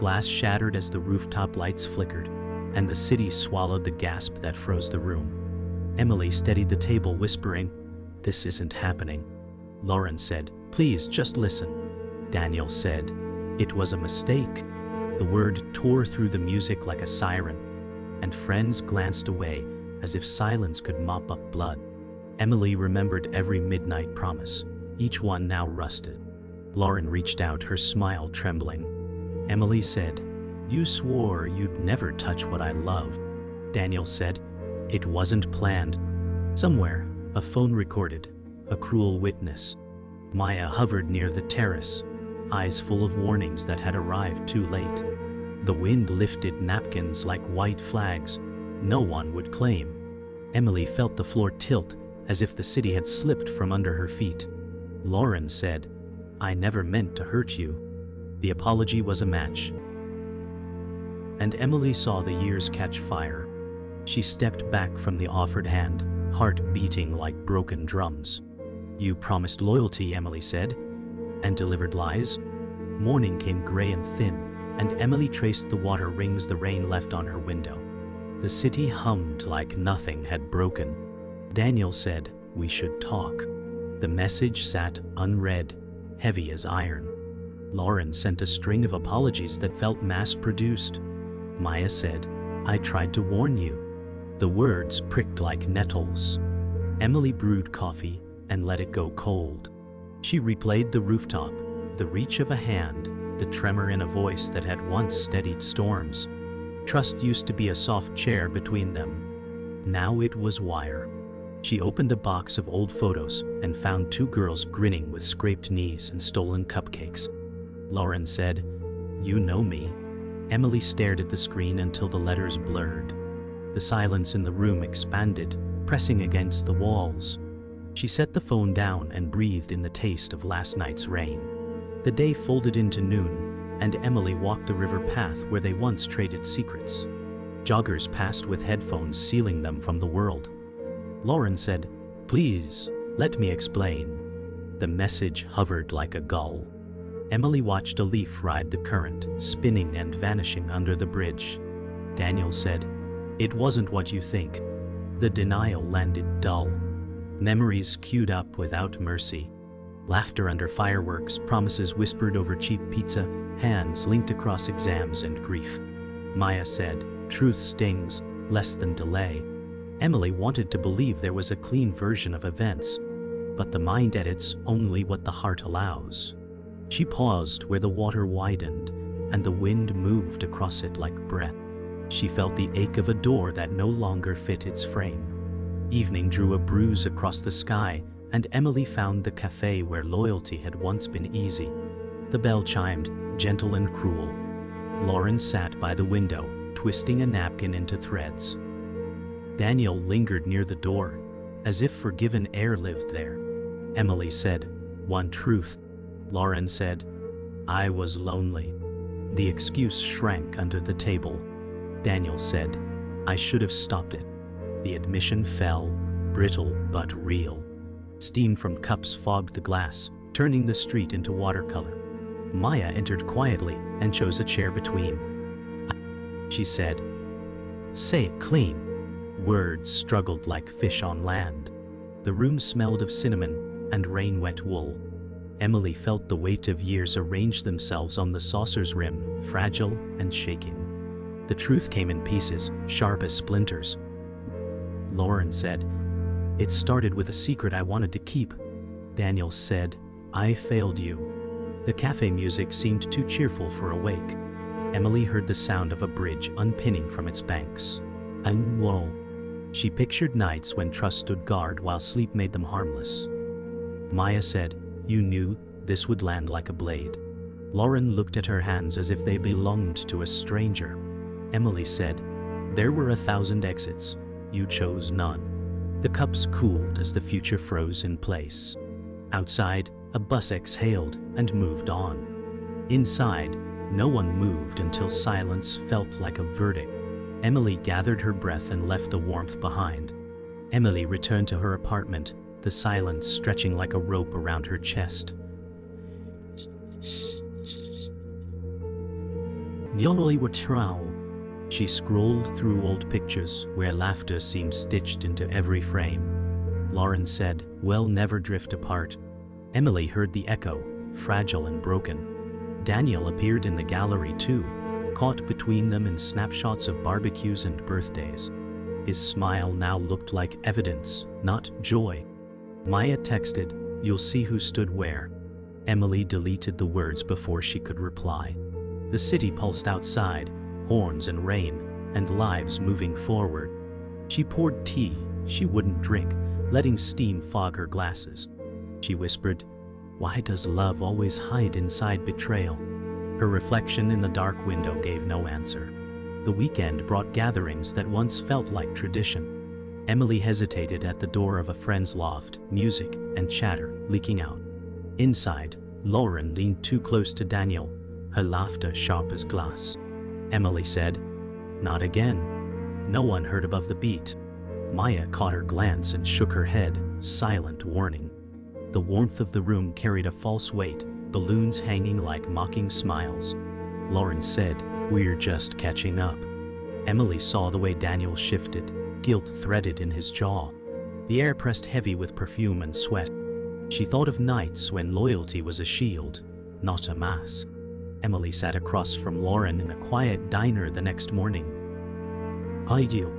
Glass shattered as the rooftop lights flickered, and the city swallowed the gasp that froze the room. Emily steadied the table, whispering, "This isn't happening." Lauren said, "Please, just listen." Daniel said, "It was a mistake." The word tore through the music like a siren, and friends glanced away as if silence could mop up blood. Emily remembered every midnight promise, each one now rusted. Lauren reached out, her smile trembling. Emily said, "You swore you'd never touch what I love." Daniel said, "It wasn't planned." Somewhere, a phone recorded, a cruel witness. Maya hovered near the terrace, eyes full of warnings that had arrived too late. The wind lifted napkins like white flags no one would claim. Emily felt the floor tilt as if the city had slipped from under her feet. Lauren said, "I never meant to hurt you." The apology was a match. And Emily saw the years catch fire. She stepped back from the offered hand, heart beating like broken drums. "You promised loyalty," Emily said, "and delivered lies." Morning came gray and thin, and Emily traced the water rings the rain left on her window. The city hummed like nothing had broken. Daniel said, "We should talk." The message sat unread, heavy as iron. Lauren sent a string of apologies that felt mass-produced. Maya said, "I tried to warn you." The words pricked like nettles. Emily brewed coffee and let it go cold. She replayed the rooftop, the reach of a hand, the tremor in a voice that had once steadied storms. Trust used to be a soft chair between them. Now it was wire. She opened a box of old photos and found two girls grinning with scraped knees and stolen cupcakes. Lauren said, "You know me." Emily stared at the screen until the letters blurred. The silence in the room expanded, pressing against the walls. She set the phone down and breathed in the taste of last night's rain. The day folded into noon, and Emily walked the river path where they once traded secrets. Joggers passed with headphones sealing them from the world. Lauren said, "Please, let me explain." The message hovered like a gull. Emily watched a leaf ride the current, spinning and vanishing under the bridge. Daniel said, "It wasn't what you think." The denial landed dull. Memories queued up without mercy. Laughter under fireworks, promises whispered over cheap pizza, hands linked across exams and grief. Maya said, "Truth stings, less than delay." Emily wanted to believe there was a clean version of events, but the mind edits only what the heart allows. She paused where the water widened, and the wind moved across it like breath. She felt the ache of a door that no longer fit its frame. Evening drew a bruise across the sky, and Emily found the cafe where loyalty had once been easy. The bell chimed, gentle and cruel. Lauren sat by the window, twisting a napkin into threads. Daniel lingered near the door, as if forgiven air lived there. Emily said, "One truth." Lauren said, "I was lonely." The excuse shrank under the table. Daniel said, "I should have stopped it." The admission fell, brittle but real. Steam from cups fogged the glass, turning the street into watercolor. Maya entered quietly and chose a chair between. She said, "Say it clean." Words struggled like fish on land. The room smelled of cinnamon and rain-wet wool. Emily felt the weight of years arrange themselves on the saucer's rim, fragile and shaking. The truth came in pieces, sharp as splinters. Lauren said, "It started with a secret I wanted to keep." Daniel said, "I failed you." The cafe music seemed too cheerful for a wake. Emily heard the sound of a bridge unpinning from its banks. And lo, she pictured nights when trust stood guard while sleep made them harmless. Maya said, "You knew this would land like a blade." Lauren looked at her hands as if they belonged to a stranger. Emily said, "There were 1,000 exits. You chose none." The cups cooled as the future froze in place. Outside, a bus exhaled and moved on. Inside, no one moved until silence felt like a verdict. Emily gathered her breath and left the warmth behind. Emily returned to her apartment, the silence stretching like a rope around her chest. Yonoli Betrayal. She scrolled through old pictures where laughter seemed stitched into every frame. Lauren said, "We'll never drift apart." Emily heard the echo, fragile and broken. Daniel appeared in the gallery too, caught between them in snapshots of barbecues and birthdays. His smile now looked like evidence, not joy. Maya texted, "You'll see who stood where." Emily deleted the words before she could reply. The city pulsed outside, horns and rain, and lives moving forward. She poured tea she wouldn't drink, letting steam fog her glasses. She whispered, "Why does love always hide inside betrayal?" Her reflection in the dark window gave no answer. The weekend brought gatherings that once felt like tradition. Emily hesitated at the door of a friend's loft, music and chatter leaking out. Inside, Lauren leaned too close to Daniel, her laughter sharp as glass. Emily said, "Not again." No one heard above the beat. Maya caught her glance and shook her head, silent warning. The warmth of the room carried a false weight, balloons hanging like mocking smiles. Lauren said, "We're just catching up." Emily saw the way Daniel shifted, guilt threaded in his jaw. The air pressed heavy with perfume and sweat. She thought of nights when loyalty was a shield, not a mask. Emily sat across from Lauren in a quiet diner the next morning. "Ideal."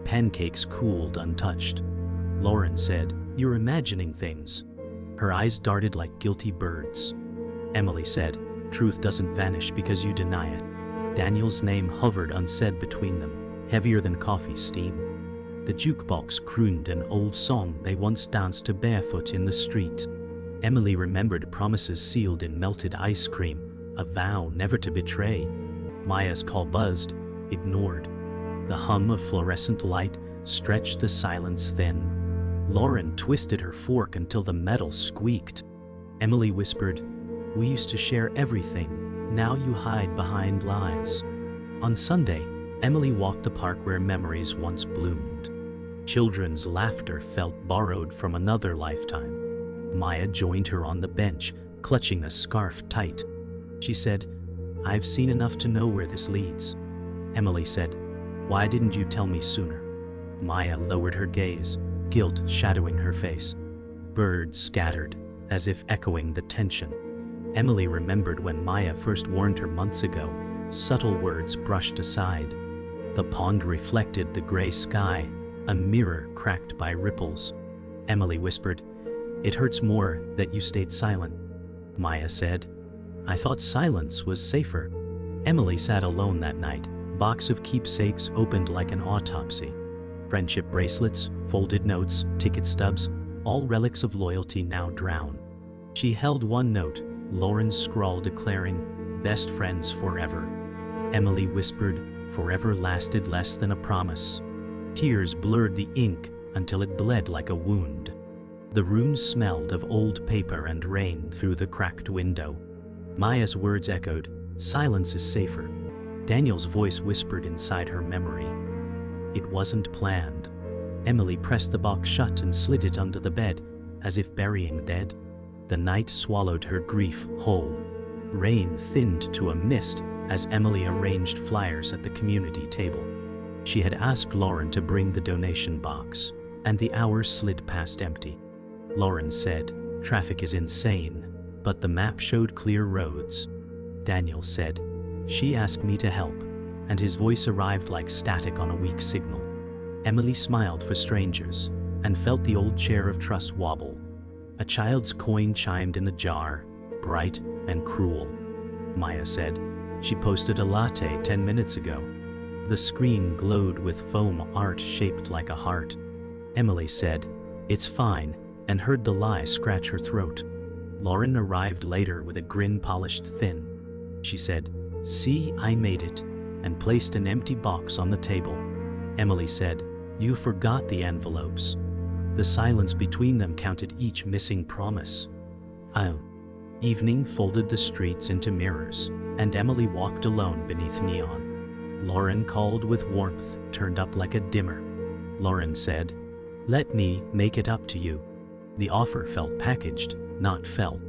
Pancakes cooled untouched. Lauren said, "You're imagining things." Her eyes darted like guilty birds. Emily said, "Truth doesn't vanish because you deny it." Daniel's name hovered unsaid between them, heavier than coffee steam. The jukebox crooned an old song they once danced to barefoot in the street. Emily remembered promises sealed in melted ice cream, a vow never to betray. Maya's call buzzed, ignored. The hum of fluorescent light stretched the silence thin. Lauren twisted her fork until the metal squeaked. Emily whispered, "We used to share everything. Now you hide behind lies." On Sunday, Emily walked the park where memories once bloomed. Children's laughter felt borrowed from another lifetime. Maya joined her on the bench, clutching a scarf tight. She said, "I've seen enough to know where this leads." Emily said, "Why didn't you tell me sooner?" Maya lowered her gaze, guilt shadowing her face. Birds scattered, as if echoing the tension. Emily remembered when Maya first warned her months ago, subtle words brushed aside. The pond reflected the gray sky, a mirror cracked by ripples. Emily whispered, "It hurts more that you stayed silent." Maya said, "I thought silence was safer." Emily sat alone that night, box of keepsakes opened like an autopsy. Friendship bracelets, folded notes, ticket stubs, all relics of loyalty now drowned. She held one note, Lauren's scrawl declaring, "Best friends forever." Emily whispered, "Forever" lasted less than a promise. Tears blurred the ink until it bled like a wound. The room smelled of old paper and rain through the cracked window. Maya's words echoed, "Silence is safer." Daniel's voice whispered inside her memory. It wasn't planned. Emily pressed the box shut and slid it under the bed, as if burying dead. The night swallowed her grief whole. Rain thinned to a mist as Emily arranged flyers at the community table. She had asked Lauren to bring the donation box, and the hours slid past empty. Lauren said, "Traffic is insane, but the map showed clear roads." Daniel said, "She asked me to help," and his voice arrived like static on a weak signal. Emily smiled for strangers, and felt the old chair of trust wobble. A child's coin chimed in the jar, bright and cruel. Maya said, "She posted a latte 10 minutes ago." The screen glowed with foam art shaped like a heart. Emily said, "It's fine," and heard the lie scratch her throat. Lauren arrived later with a grin polished thin. She said, "See, I made it," and placed an empty box on the table. Emily said, "You forgot the envelopes." The silence between them counted each missing promise. Oh. Evening folded the streets into mirrors, and Emily walked alone beneath neon. Lauren called with warmth, turned up like a dimmer. Lauren said, "Let me make it up to you." The offer felt packaged, not felt.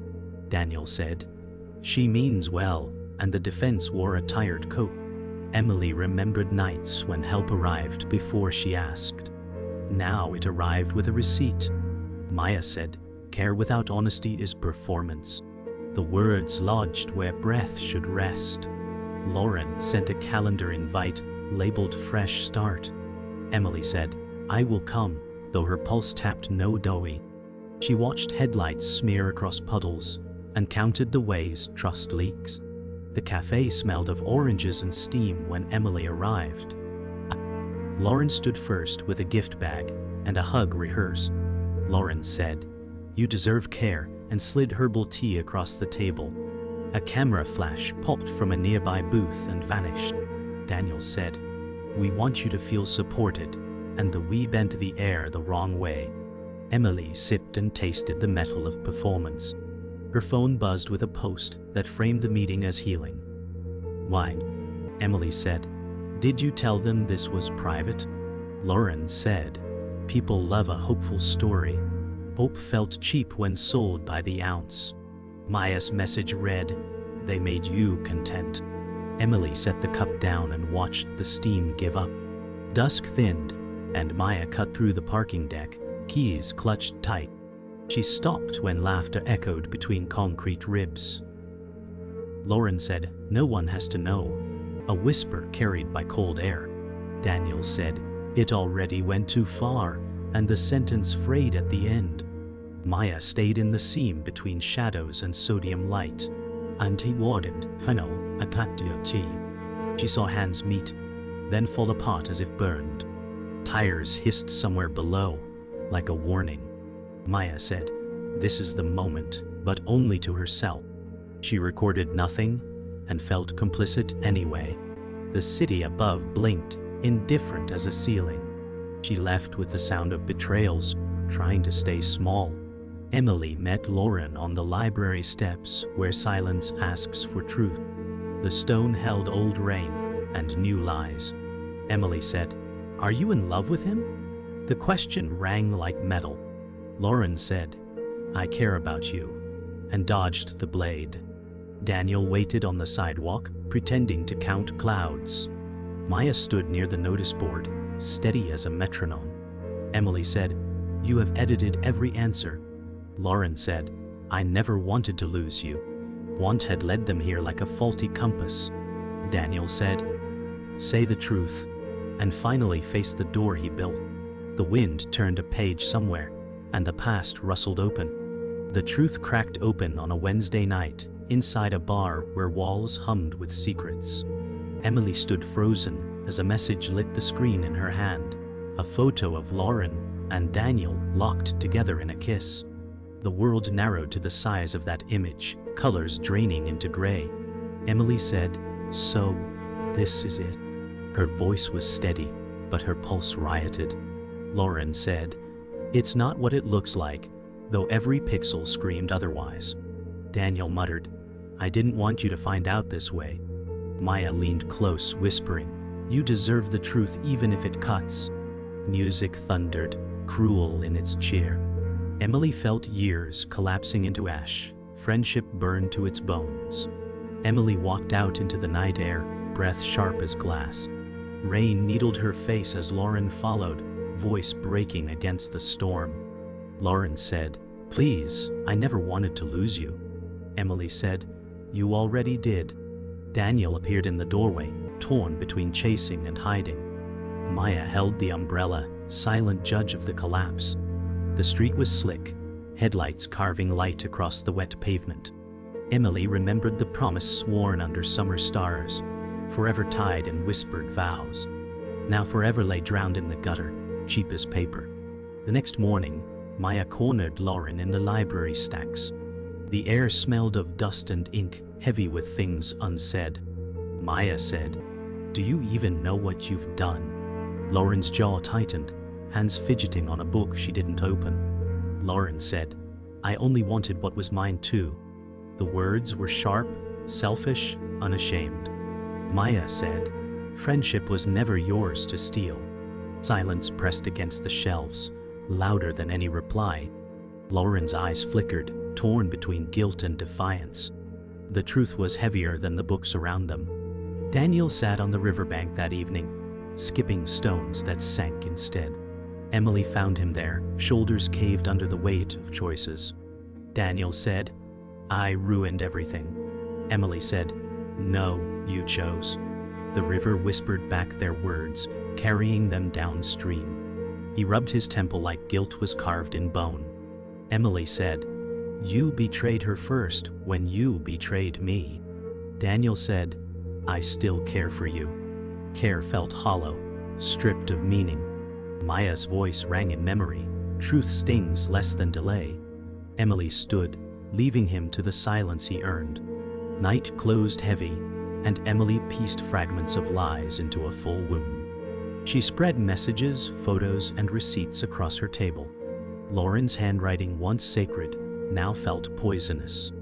Daniel said, "She means well, and the defense wore a tired coat. Emily remembered nights when help arrived before she asked. Now it arrived with a receipt. Maya said, "Care without honesty is performance." The words lodged where breath should rest. Lauren sent a calendar invite labeled Fresh Start. Emily said, "I will come," though her pulse tapped no doughy. She watched headlights smear across puddles and counted the ways trust leaks. The cafe smelled of oranges and steam when Emily arrived. Lauren stood first with a gift bag and a hug rehearsed. Lauren said, "You deserve care," and slid herbal tea across the table. A camera flash popped from a nearby booth and vanished. Daniel said, "We want you to feel supported," and the "we" bent the air the wrong way. Emily sipped and tasted the metal of performance. Her phone buzzed with a post that framed the meeting as healing. "Why?" Emily said. "Did you tell them this was private?" Lauren said, "People love a hopeful story. Hope felt cheap when sold by the ounce." Maya's message read, "They made you content." Emily set the cup down and watched the steam give up. Dusk thinned, and Maya cut through the parking deck, keys clutched tight. She stopped when laughter echoed between concrete ribs. Lauren said, "No one has to know." A whisper carried by cold air. Daniel said, "It already went too far," and the sentence frayed at the end. Maya stayed in the seam between shadows and sodium light. And he wardened, "Hano, I packed your tea." She saw hands meet, then fall apart as if burned. Tires hissed somewhere below, like a warning. Maya said, "This is the moment," but only to herself. She recorded nothing and felt complicit anyway. The city above blinked, indifferent as a ceiling. She left with the sound of betrayals, trying to stay small. Emily met Lauren on the library steps where silence asks for truth. The stone held old rain and new lies. Emily said, "Are you in love with him?" The question rang like metal. Lauren said, "I care about you," and dodged the blade. Daniel waited on the sidewalk, pretending to count clouds. Maya stood near the notice board, steady as a metronome. Emily said, "You have edited every answer." Lauren said, "I never wanted to lose you. Want had led them here like a faulty compass." Daniel said, "Say the truth," and finally faced the door he built. The wind turned a page somewhere, and the past rustled open. The truth cracked open on a Wednesday night, inside a bar where walls hummed with secrets. Emily stood frozen as a message lit the screen in her hand, a photo of Lauren and Daniel locked together in a kiss. The world narrowed to the size of that image, colors draining into gray. Emily said, "So, this is it." Her voice was steady, but her pulse rioted. Lauren said, "It's not what it looks like," though every pixel screamed otherwise. Daniel muttered, "I didn't want you to find out this way." Maya leaned close, whispering, "You deserve the truth even if it cuts." Music thundered, cruel in its cheer. Emily felt years collapsing into ash, friendship burned to its bones. Emily walked out into the night air, breath sharp as glass. Rain needled her face as Lauren followed, voice breaking against the storm. Lauren said, "Please, I never wanted to lose you." Emily said, "You already did." Daniel appeared in the doorway, torn between chasing and hiding. Maya held the umbrella, silent judge of the collapse. The street was slick, headlights carving light across the wet pavement. Emily remembered the promise sworn under summer stars, forever tied in whispered vows. Now forever lay drowned in the gutter, cheap as paper. The next morning, Maya cornered Lauren in the library stacks. The air smelled of dust and ink, heavy with things unsaid. Maya said, "Do you even know what you've done?" Lauren's jaw tightened, hands fidgeting on a book she didn't open. Lauren said, "I only wanted what was mine too." The words were sharp, selfish, unashamed. Maya said, "Friendship was never yours to steal." Silence pressed against the shelves, louder than any reply. Lauren's eyes flickered, torn between guilt and defiance. The truth was heavier than the books around them. Daniel sat on the riverbank that evening, skipping stones that sank instead. Emily found him there, shoulders caved under the weight of choices. Daniel said, "I ruined everything." Emily said, "No, you chose." The river whispered back their words, carrying them downstream. He rubbed his temple like guilt was carved in bone. Emily said, "You betrayed her first when you betrayed me." Daniel said, "I still care for you." Care felt hollow, stripped of meaning. Maya's voice rang in memory. Truth stings less than delay. Emily stood, leaving him to the silence he earned. Night closed heavy, and Emily pieced fragments of lies into a full wound. She spread messages, photos, and receipts across her table. Lauren's handwriting, once sacred, now felt poisonous.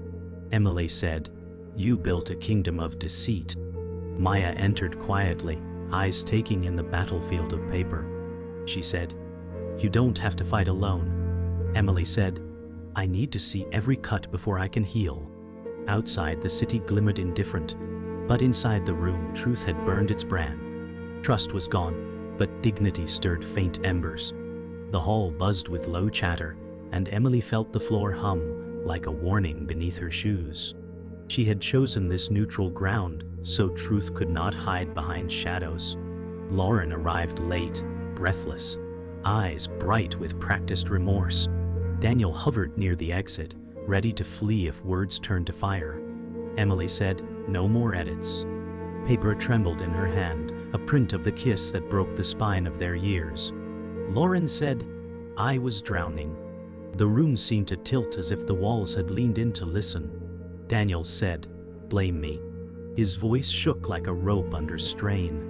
Emily said, "You built a kingdom of deceit." Maya entered quietly, eyes taking in the battlefield of paper. She said, "You don't have to fight alone." Emily said, "I need to see every cut before I can heal." Outside, the city glimmered indifferent, but inside the room, truth had burned its brand. Trust was gone, but dignity stirred faint embers. The hall buzzed with low chatter, and Emily felt the floor hum like a warning beneath her shoes. She had chosen this neutral ground, so truth could not hide behind shadows. Lauren arrived late, breathless, eyes bright with practiced remorse. Daniel hovered near the exit, ready to flee if words turned to fire. Emily said, "No more edits." Paper trembled in her hand, a print of the kiss that broke the spine of their years. Lauren said, "I was drowning." The room seemed to tilt as if the walls had leaned in to listen. Daniel said, "Blame me." His voice shook like a rope under strain.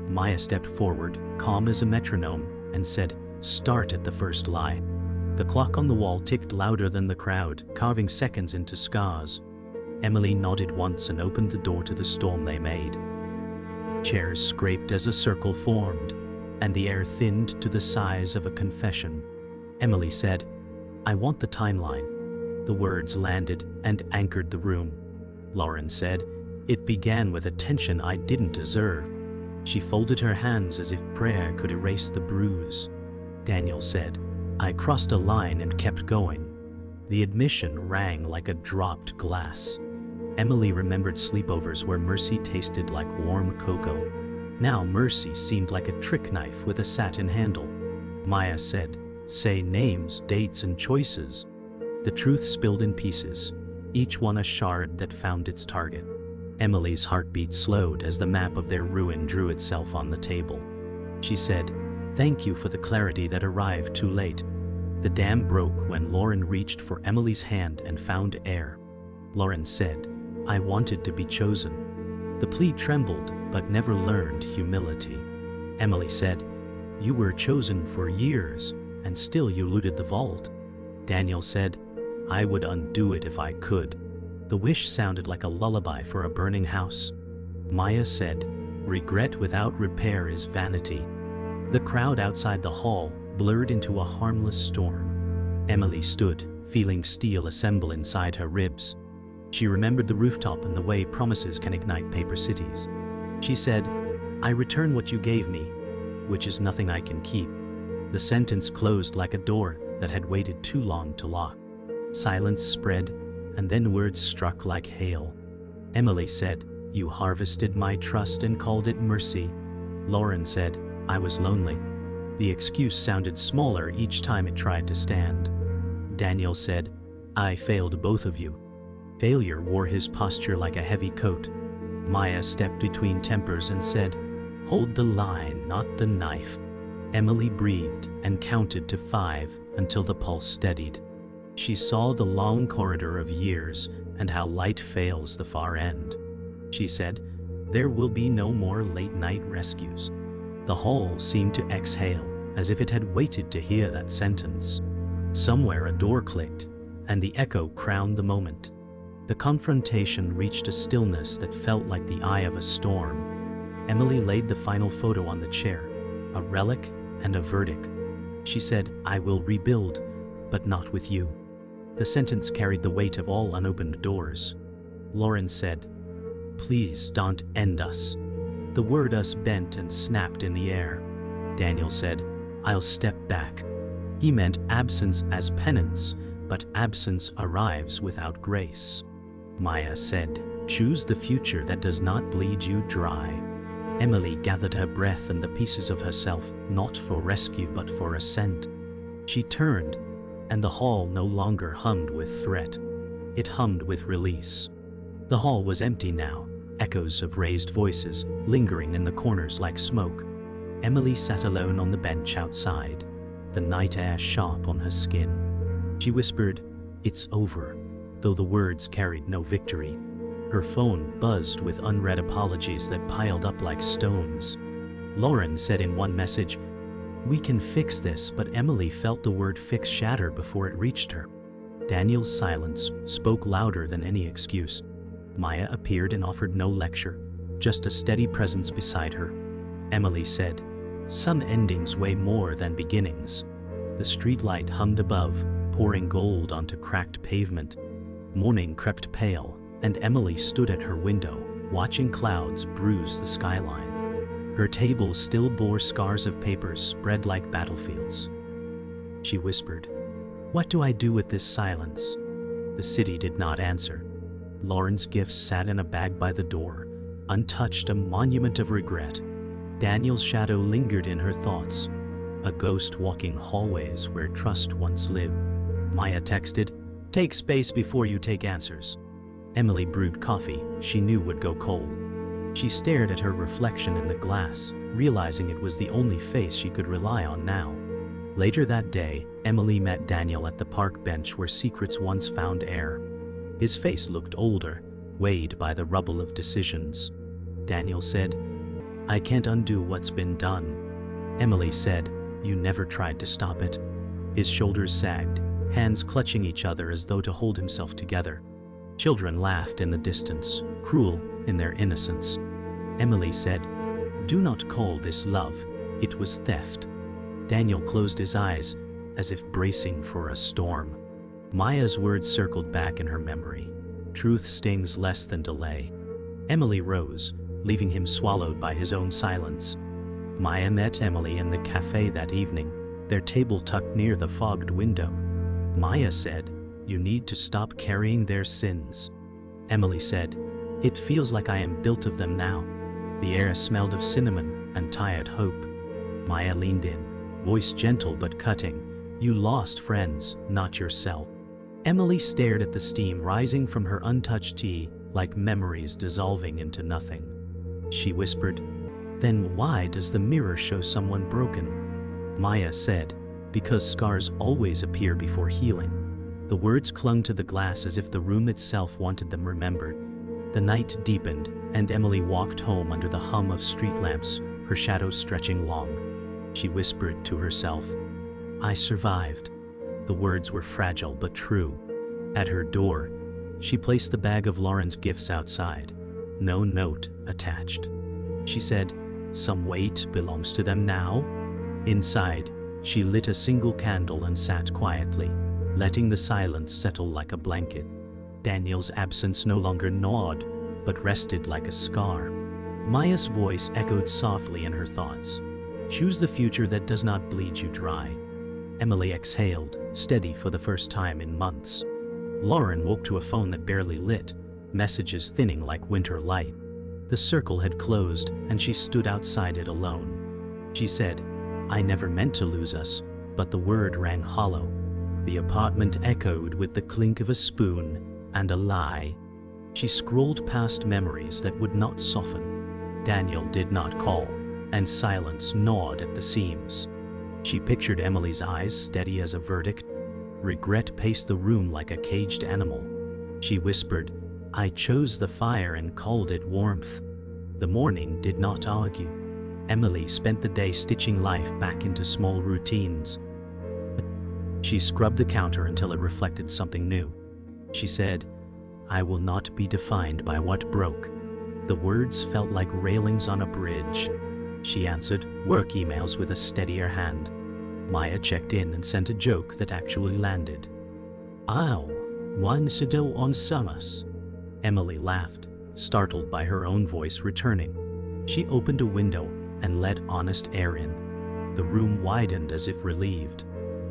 Maya stepped forward, calm as a metronome, and said, "Start at the first lie." The clock on the wall ticked louder than the crowd, carving seconds into scars. Emily nodded once and opened the door to the storm they made. Chairs scraped as a circle formed, and the air thinned to the size of a confession. Emily said, "I want the timeline." The words landed and anchored the room. Lauren said, "It began with a tension I didn't deserve." She folded her hands as if prayer could erase the bruise. Daniel said, "I crossed a line and kept going." The admission rang like a dropped glass. Emily remembered sleepovers where mercy tasted like warm cocoa. Now mercy seemed like a trick knife with a satin handle. Maya said, "Say names, dates, and choices." The truth spilled in pieces, each one a shard that found its target. Emily's heartbeat slowed as the map of their ruin drew itself on the table. She said, "Thank you for the clarity that arrived too late." The dam broke when Lauren reached for Emily's hand and found air. Lauren said, "I wanted to be chosen." The plea trembled, but never learned humility. Emily said, "You were chosen for years, and still you looted the vault." Daniel said, "I would undo it if I could." The wish sounded like a lullaby for a burning house. Maya said, "Regret without repair is vanity." The crowd outside the hall blurred into a harmless storm. Emily stood, feeling steel assemble inside her ribs. She remembered the rooftop and the way promises can ignite paper cities. She said, "I return what you gave me, which is nothing I can keep." The sentence closed like a door that had waited too long to lock. Silence spread, and then words struck like hail. Emily said, "You harvested my trust and called it mercy." Lauren said, "I was lonely." The excuse sounded smaller each time it tried to stand. Daniel said, "I failed both of you." Failure wore his posture like a heavy coat. Maya stepped between tempers and said, "Hold the line, not the knife." Emily breathed and counted to 5 until the pulse steadied. She saw the long corridor of years and how light fails the far end. She said, "There will be no more late-night rescues." The hall seemed to exhale, as if it had waited to hear that sentence. Somewhere a door clicked, and the echo crowned the moment. The confrontation reached a stillness that felt like the eye of a storm. Emily laid the final photo on the chair, a relic and a verdict. She said, "I will rebuild, but not with you." The sentence carried the weight of all unopened doors. Lauren said, "Please don't end us." The word us bent and snapped in the air. Daniel said, "I'll step back." He meant absence as penance, but absence arrives without grace. Maya said, "Choose the future that does not bleed you dry." Emily gathered her breath and the pieces of herself, not for rescue but for ascent. She turned, and the hall no longer hummed with threat. It hummed with release. The hall was empty now, echoes of raised voices lingering in the corners like smoke. Emily sat alone on the bench outside, the night air sharp on her skin. She whispered, "It's over," though the words carried no victory. Her phone buzzed with unread apologies that piled up like stones. Lauren said in one message, "We can fix this," but Emily felt the word fix shatter before it reached her. Daniel's silence spoke louder than any excuse. Maya appeared and offered no lecture, just a steady presence beside her. Emily said, "Some endings weigh more than beginnings." The streetlight hummed above, pouring gold onto cracked pavement. Morning crept pale, and Emily stood at her window, watching clouds bruise the skyline. Her table still bore scars of papers spread like battlefields. She whispered, "What do I do with this silence?" The city did not answer. Lauren's gifts sat in a bag by the door, untouched, a monument of regret. Daniel's shadow lingered in her thoughts, a ghost walking hallways where trust once lived. Maya texted, "Take space before you take answers." Emily brewed coffee she knew would go cold. She stared at her reflection in the glass, realizing it was the only face she could rely on now. Later that day, Emily met Daniel at the park bench where secrets once found air. His face looked older, weighed by the rubble of decisions. Daniel said, "I can't undo what's been done." Emily said, "You never tried to stop it." His shoulders sagged, hands clutching each other as though to hold himself together. Children laughed in the distance, cruel in their innocence. Emily said, "Do not call this love, it was theft." Daniel closed his eyes, as if bracing for a storm. Maya's words circled back in her memory. Truth stings less than delay. Emily rose, leaving him swallowed by his own silence. Maya met Emily in the cafe that evening, their table tucked near the fogged window. Maya said, "You need to stop carrying their sins." Emily said, "It feels like I am built of them now." The air smelled of cinnamon and tired hope. Maya leaned in, voice gentle but cutting. "You lost friends, not yourself." Emily stared at the steam rising from her untouched tea, like memories dissolving into nothing. She whispered, "Then why does the mirror show someone broken?" Maya said, "Because scars always appear before healing." The words clung to the glass as if the room itself wanted them remembered. The night deepened, and Emily walked home under the hum of street lamps, her shadows stretching long. She whispered to herself, "I survived." The words were fragile but true. At her door, she placed the bag of Lauren's gifts outside, no note attached. She said, "Some weight belongs to them now." Inside, she lit a single candle and sat quietly, letting the silence settle like a blanket. Daniel's absence no longer gnawed, but rested like a scar. Maya's voice echoed softly in her thoughts. "Choose the future that does not bleed you dry." Emily exhaled, steady for the first time in months. Lauren woke to a phone that barely lit, messages thinning like winter light. The circle had closed, and she stood outside it alone. She said, "I never meant to lose us," but the word rang hollow. The apartment echoed with the clink of a spoon and a lie. She scrolled past memories that would not soften. Daniel did not call, and silence gnawed at the seams. She pictured Emily's eyes steady as a verdict. Regret paced the room like a caged animal. She whispered, "I chose the fire and called it warmth." The morning did not argue. Emily spent the day stitching life back into small routines. She scrubbed the counter until it reflected something new. She said, "I will not be defined by what broke." The words felt like railings on a bridge. She answered work emails with a steadier hand. Maya checked in and sent a joke that actually landed. "I'll once do on summers." Emily laughed, startled by her own voice returning. She opened a window and let honest air in. The room widened as if relieved.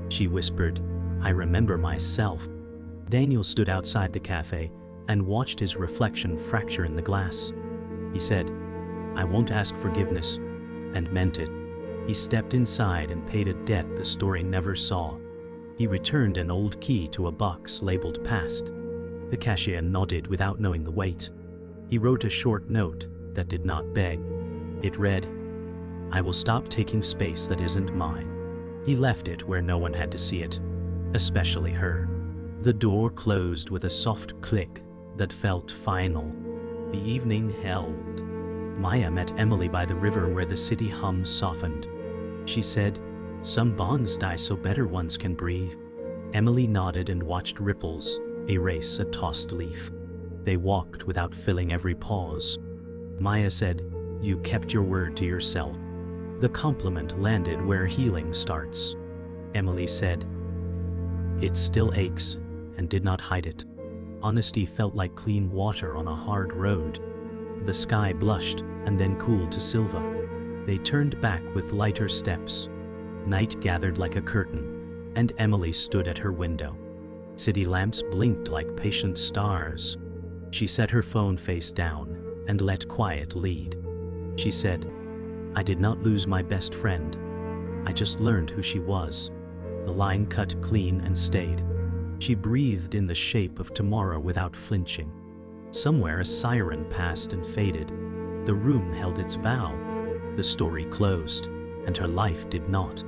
She whispered, "I remember myself." Daniel stood outside the cafe and watched his reflection fracture in the glass. He said, "I won't ask forgiveness," and meant it. He stepped inside and paid a debt the story never saw. He returned an old key to a box labeled "Past." The cashier nodded without knowing the weight. He wrote a short note that did not beg. It read, "I will stop taking space that isn't mine." He left it where no one had to see it, especially her. The door closed with a soft click that felt final. The evening held. Maya met Emily by the river where the city hum softened. She said, "Some bonds die so better ones can breathe." Emily nodded and watched ripples erase a tossed leaf. They walked without filling every pause. Maya said, "You kept your word to yourself." The compliment landed where healing starts. Emily said, "It still aches," and did not hide it. Honesty felt like clean water on a hard road. The sky blushed and then cooled to silver. They turned back with lighter steps. Night gathered like a curtain, and Emily stood at her window. City lamps blinked like patient stars. She set her phone face down and let quiet lead. She said, "I did not lose my best friend. I just learned who she was." The line cut clean and stayed. She breathed in the shape of tomorrow without flinching. Somewhere a siren passed and faded. The room held its vow. The story closed, and her life did not.